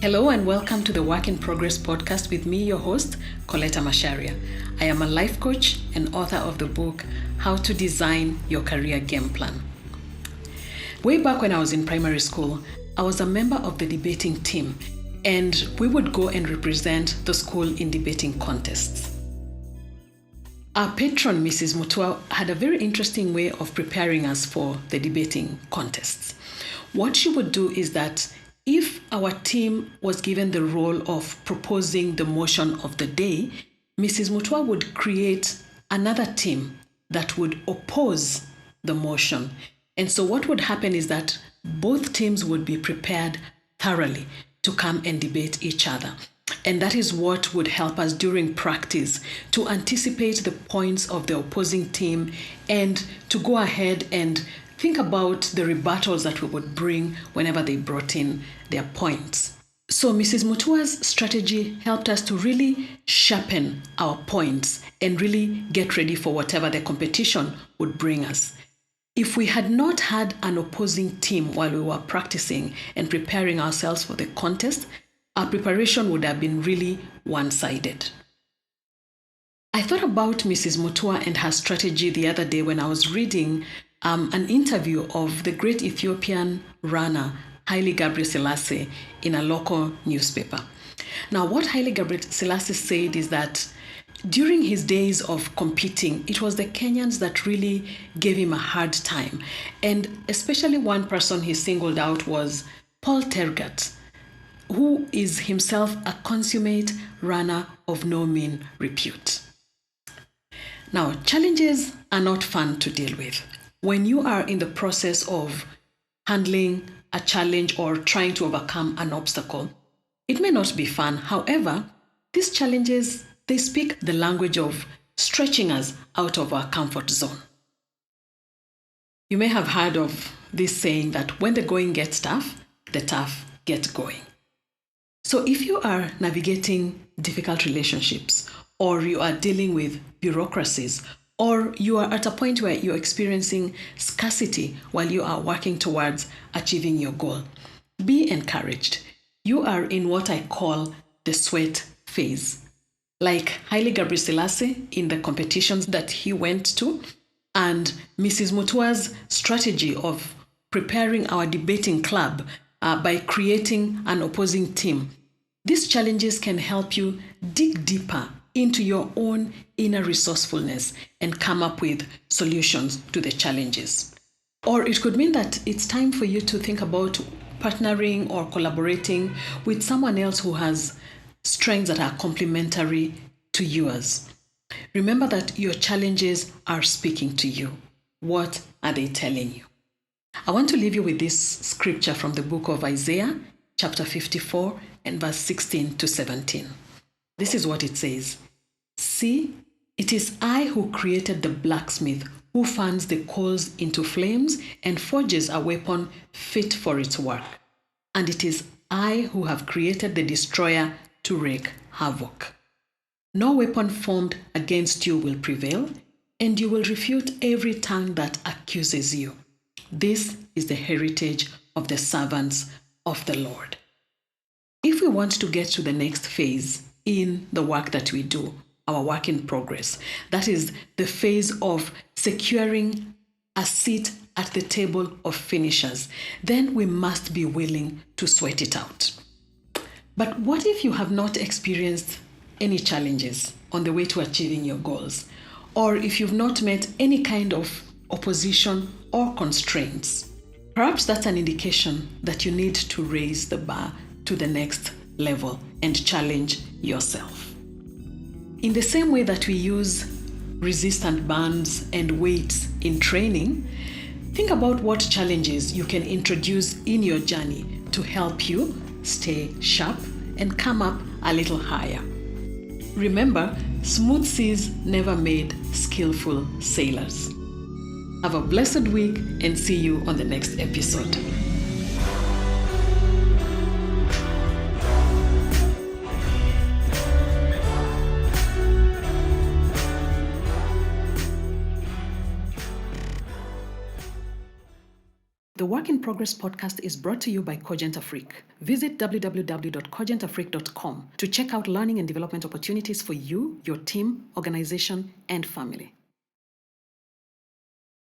Hello and welcome to the Work in Progress podcast with me, your host, Colleta Macharia. I am a life coach and author of the book, How to Design Your Career Game Plan. Way back when I was in primary school, I was a member of the debating team, and we would go and represent the school in debating contests. Our patron, Mrs. Mutua, had a very interesting way of preparing us for the debating contests. What she would do is that if our team was given the role of proposing the motion of the day, Mrs. Mutua would create another team that would oppose the motion. And so what would happen is that both teams would be prepared thoroughly to come and debate each other. And that is what would help us during practice to anticipate the points of the opposing team and to go ahead and think about the rebuttals that we would bring whenever they brought in their points. So Mrs. Mutua's strategy helped us to really sharpen our points and really get ready for whatever the competition would bring us. If we had not had an opposing team while we were practicing and preparing ourselves for the contest, our preparation would have been really one-sided. I thought about Mrs. Mutua and her strategy the other day when I was reading an interview of the great Ethiopian runner, Haile Selassie, in a local newspaper. Now, what Haile Selassie said is that during his days of competing, it was the Kenyans that really gave him a hard time. And especially one person he singled out was Paul Tergat, who is himself a consummate runner of no mean repute. Now, challenges are not fun to deal with. When you are in the process of handling a challenge or trying to overcome an obstacle, it may not be fun. However, these challenges, they speak the language of stretching us out of our comfort zone. You may have heard of this saying that when the going gets tough, the tough get going. So if you are navigating difficult relationships, or you are dealing with bureaucracies, or you are at a point where you're experiencing scarcity while you are working towards achieving your goal, be encouraged. You are in what I call the sweat phase. Like Haile Selassie in the competitions that he went to, and Mrs. Mutua's strategy of preparing our debating club by creating an opposing team. These challenges can help you dig deeper into your own inner resourcefulness and come up with solutions to the challenges. Or it could mean that it's time for you to think about partnering or collaborating with someone else who has strengths that are complementary to yours. Remember that your challenges are speaking to you. What are they telling you? I want to leave you with this scripture from the book of Isaiah, chapter 54 and verse 16 to 17. This is what it says. See, it is I who created the blacksmith, who fans the coals into flames and forges a weapon fit for its work. And it is I who have created the destroyer to wreak havoc. No weapon formed against you will prevail, and you will refute every tongue that accuses you. This is the heritage of the servants of the Lord. If we want to get to the next phase in the work that we do, our work in progress, that is the phase of securing a seat at the table of finishers, then we must be willing to sweat it out. But what if you have not experienced any challenges on the way to achieving your goals? Or if you've not met any kind of opposition or constraints? Perhaps that's an indication that you need to raise the bar to the next level and challenge yourself. In the same way that we use resistant bands and weights in training, think about what challenges you can introduce in your journey to help you stay sharp and come up a little higher. Remember, smooth seas never made skillful sailors. Have a blessed week and see you on the next episode. The Work in Progress podcast is brought to you by Cogent Afrique. Visit www.cogentafrique.com to check out learning and development opportunities for you, your team, organization, and family.